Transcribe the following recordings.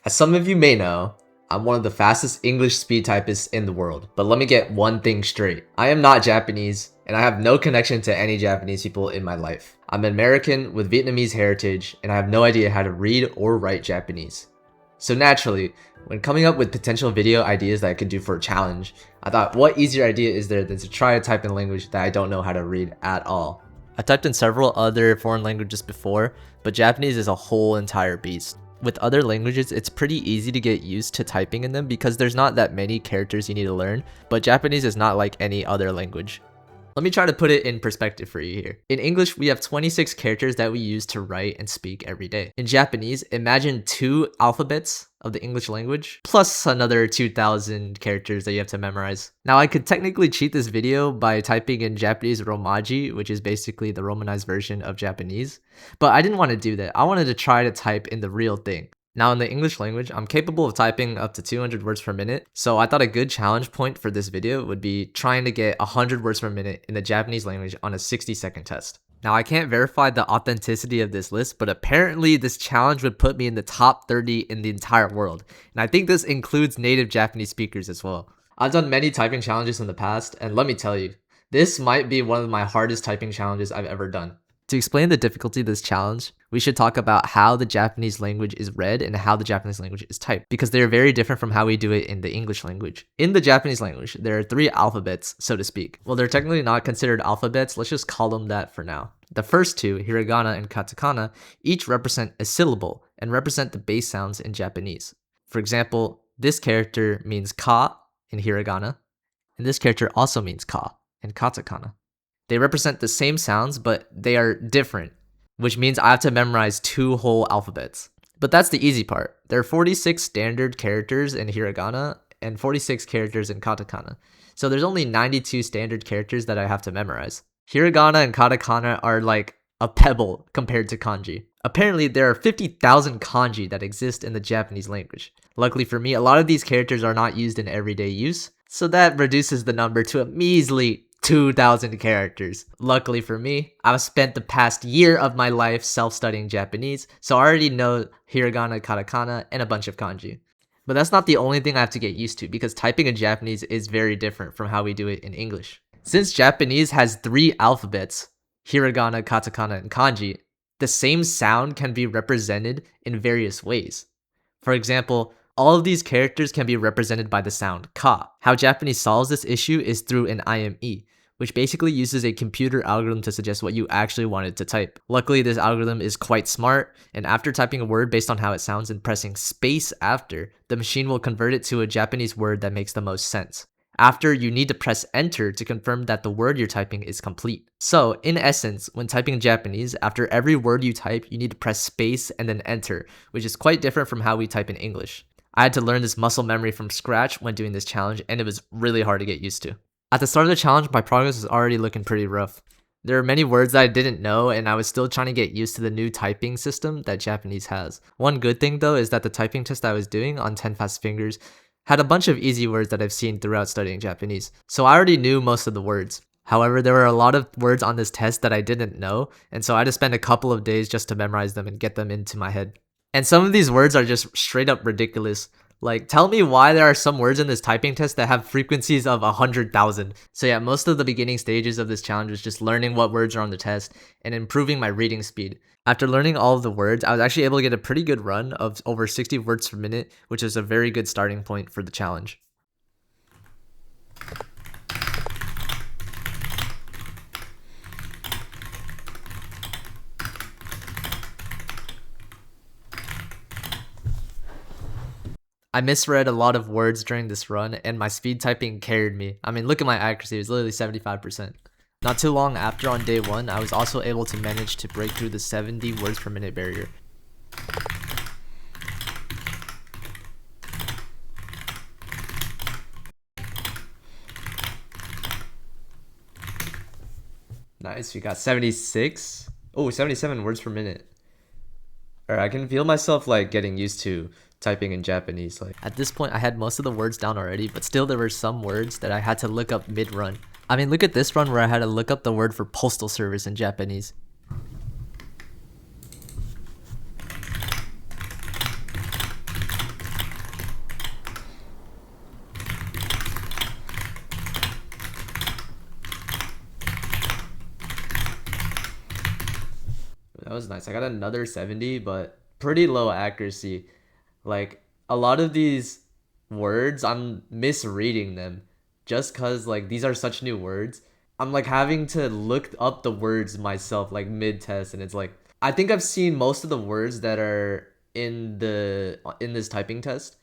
As some of you may know, I'm one of the fastest English speed typists in the world, but let me get one thing straight. I am not Japanese, and I have no connection to any Japanese people in my life. I'm an American with Vietnamese heritage, and I have no idea how to read or write Japanese. So naturally, when coming up with potential video ideas that I could do for a challenge, I thought what easier idea is there than to try to type in a language that I don't know how to read at all. I typed in several other foreign languages before, but Japanese is a whole entire beast. With other languages, it's pretty easy to get used to typing in them because there's not that many characters you need to learn, but Japanese is not like any other language. Let me try to put it in perspective for you here. In English, we have 26 characters that we use to write and speak every day. In Japanese, imagine 2 alphabets of the English language, plus another 2,000 characters that you have to memorize. Now, I could technically cheat this video by typing in Japanese Romaji, which is basically the romanized version of Japanese, but I didn't want to do that. I wanted to try to type in the real thing. Now in the English language, I'm capable of typing up to 200 words per minute, so I thought a good challenge point for this video would be trying to get 100 words per minute in the Japanese language on a 60-second test. Now I can't verify the authenticity of this list, but apparently this challenge would put me in the top 30 in the entire world, and I think this includes native Japanese speakers as well. I've done many typing challenges in the past, and let me tell you, this might be one of my hardest typing challenges I've ever done. To explain the difficulty of this challenge, we should talk about how the Japanese language is read and how the Japanese language is typed, because they are very different from how we do it in the English language. In the Japanese language, there are 3 alphabets, so to speak. Well, they're technically not considered alphabets, let's just call them that for now. The first 2, hiragana and katakana, each represent a syllable and represent the base sounds in Japanese. For example, this character means ka in hiragana, and this character also means ka in katakana. They represent the same sounds, but they are different, which means I have to memorize 2 whole alphabets. But that's the easy part. There are 46 standard characters in hiragana and 46 characters in katakana. So there's only 92 standard characters that I have to memorize. Hiragana and katakana are like a pebble compared to kanji. Apparently, there are 50,000 kanji that exist in the Japanese language. Luckily for me, a lot of these characters are not used in everyday use, so that reduces the number to a measly 2,000 characters. Luckily for me, I've spent the past year of my life self-studying Japanese, so I already know hiragana, katakana, and a bunch of kanji. But that's not the only thing I have to get used to, because typing in Japanese is very different from how we do it in English. Since Japanese has 3 alphabets, hiragana, katakana, and kanji, the same sound can be represented in various ways. For example, all of these characters can be represented by the sound ka. How Japanese solves this issue is through an IME, which basically uses a computer algorithm to suggest what you actually wanted to type. Luckily, this algorithm is quite smart, and after typing a word based on how it sounds and pressing space after, the machine will convert it to a Japanese word that makes the most sense. After, you need to press enter to confirm that the word you're typing is complete. So, in essence, when typing Japanese, after every word you type, you need to press space and then enter, which is quite different from how we type in English. I had to learn this muscle memory from scratch when doing this challenge, and it was really hard to get used to. At the start of the challenge, my progress was already looking pretty rough. There are many words that I didn't know, and I was still trying to get used to the new typing system that Japanese has. One good thing though is that the typing test I was doing on 10 Fast Fingers had a bunch of easy words that I've seen throughout studying Japanese, so I already knew most of the words. However, there were a lot of words on this test that I didn't know, and so I had to spend a couple of days just to memorize them and get them into my head. And some of these words are just straight up ridiculous. Like, tell me why there are some words in this typing test that have frequencies of 100,000. So yeah, most of the beginning stages of this challenge was just learning what words are on the test and improving my reading speed. After learning all of the words, I was actually able to get a pretty good run of over 60 words per minute, which is a very good starting point for the challenge. I misread a lot of words during this run, and my speed typing carried me. I mean, look at my accuracy, it was literally 75%. Not too long after, on day 1, I was also able to manage to break through the 70 words per minute barrier. Nice, we got 76. Oh, 77 words per minute. Alright, I can feel myself like getting used to typing in Japanese. Like, at this point, I had most of the words down already, but still there were some words that I had to look up mid-run. I mean, look at this run where I had to look up the word for postal service in Japanese. nice. I got another 70, but pretty low accuracy. Like a lot of these words, I'm misreading them just cuz like these are such new words. I'm like having to look up the words myself like mid test, and it's like I think I've seen most of the words that are in this typing test.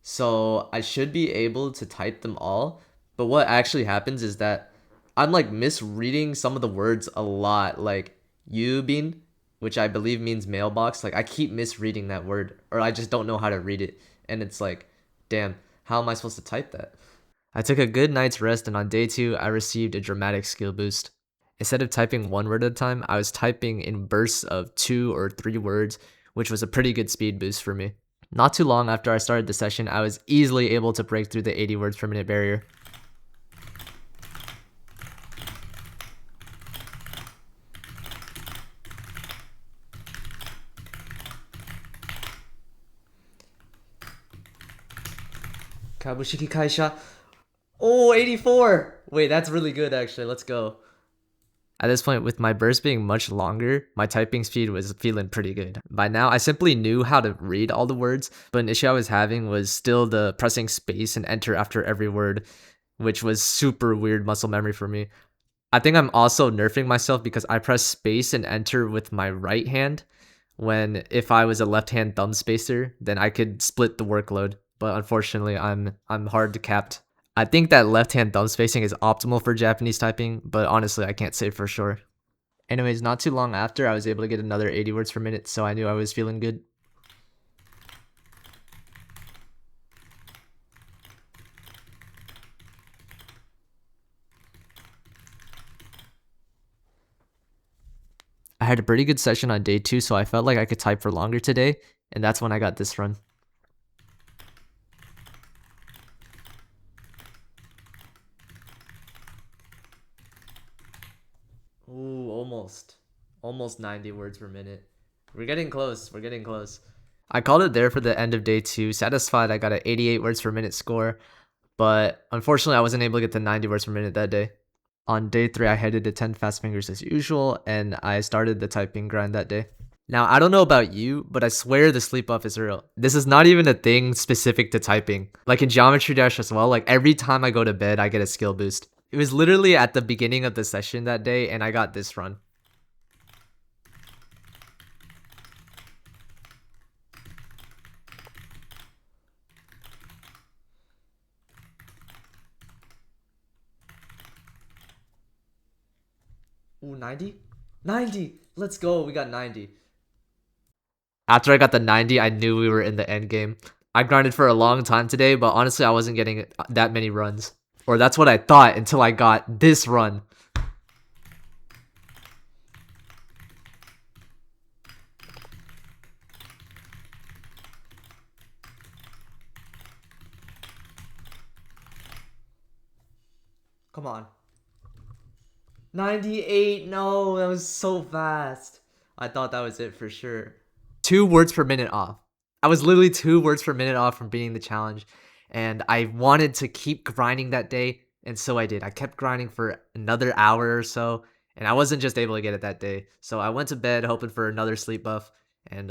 So I should be able to type them all. But what actually happens is that I'm like misreading some of the words a lot. Like Yubin, which I believe means mailbox. Like I keep misreading that word, or I just don't know how to read it. And it's like, damn, how am I supposed to type that? I took a good night's rest, and on day 2, I received a dramatic skill boost. Instead of typing one word at a time, I was typing in bursts of 2 or 3 words, which was a pretty good speed boost for me. Not too long after I started the session, I was easily able to break through the 80 words per minute barrier. Kabushiki Kaisha. Oh, 84! Wait, that's really good actually. Let's go. At this point, with my burst being much longer, my typing speed was feeling pretty good. By now, I simply knew how to read all the words, but an issue I was having was still the pressing space and enter after every word, which was super weird muscle memory for me. I think I'm also nerfing myself because I press space and enter with my right hand, when if I was a left-hand thumb spacer, then I could split the workload. But unfortunately, I'm hard capped. I think that left-hand thumb spacing is optimal for Japanese typing, but honestly, I can't say for sure. Anyways, not too long after, I was able to get another 80 words per minute, so I knew I was feeling good. I had a pretty good session on day 2, so I felt like I could type for longer today, and that's when I got this run. Ooh, almost. Almost 90 words per minute. We're getting close. We're getting close. I called it there for the end of day 2. Satisfied I got an 88 words per minute score, but unfortunately I wasn't able to get to 90 words per minute that day. On day 3, I headed to 10 fast fingers as usual, and I started the typing grind that day. Now, I don't know about you, but I swear the sleep buff is real. This is not even a thing specific to typing. Like in Geometry Dash as well, like every time I go to bed, I get a skill boost. It was literally at the beginning of the session that day, and I got this run. Ooh, 90? 90! Let's go, we got 90. After I got the 90, I knew we were in the end game. I grinded for a long time today, but honestly, I wasn't getting that many runs. Or that's what I thought until I got this run. Come on. 98, no, that was so fast. I thought that was it for sure. 2 words per minute off. I was literally 2 words per minute off from beating the challenge, and I wanted to keep grinding that day, and so I did. I kept grinding for another hour or so, and I wasn't just able to get it that day. So I went to bed hoping for another sleep buff, and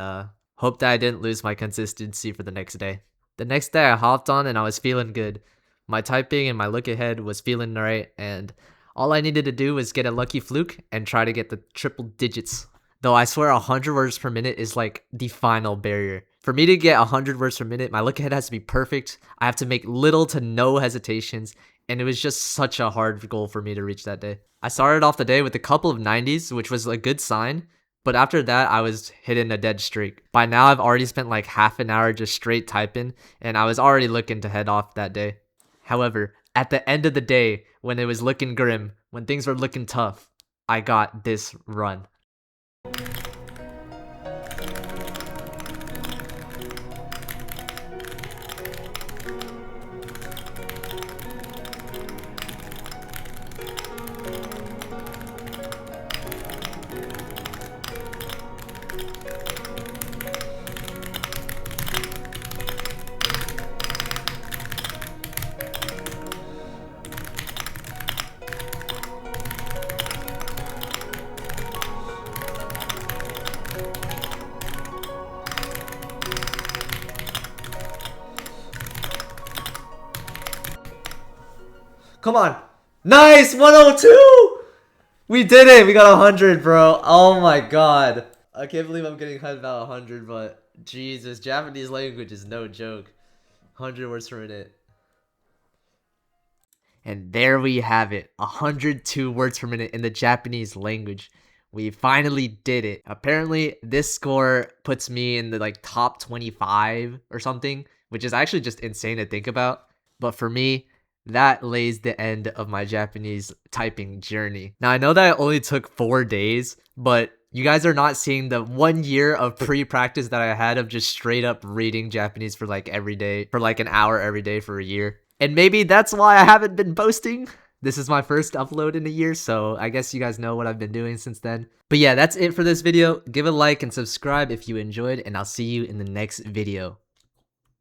hoped that I didn't lose my consistency for the next day. The next day I hopped on and I was feeling good. My typing and my look ahead was feeling right, and all I needed to do was get a lucky fluke and try to get the triple digits. Though I swear 100 words per minute is like the final barrier. For me to get 100 words per minute, my look ahead has to be perfect. I have to make little to no hesitations, and it was just such a hard goal for me to reach that day. I started off the day with a couple of 90s, which was a good sign, but after that, I was hitting a dead streak. By now, I've already spent like half an hour just straight typing, and I was already looking to head off that day. However, at the end of the day, when it was looking grim, when things were looking tough, I got this run. Come on. Nice! 102! We did it! We got 100, bro. Oh my god. I can't believe I'm getting hyped about 100, but Jesus, Japanese language is no joke. 100 words per minute. And there we have it, 102 words per minute in the Japanese language. We finally did it. Apparently, this score puts me in the like top 25 or something, which is actually just insane to think about. But for me, that lays the end of my Japanese typing journey. Now, I know that it only took 4 days, but you guys are not seeing the 1 year of pre-practice that I had of just straight up reading Japanese for like every day, for like an hour every day for a year. And maybe that's why I haven't been posting. This is my first upload in a year, so I guess you guys know what I've been doing since then. But yeah, that's it for this video. Give a like and subscribe if you enjoyed, and I'll see you in the next video.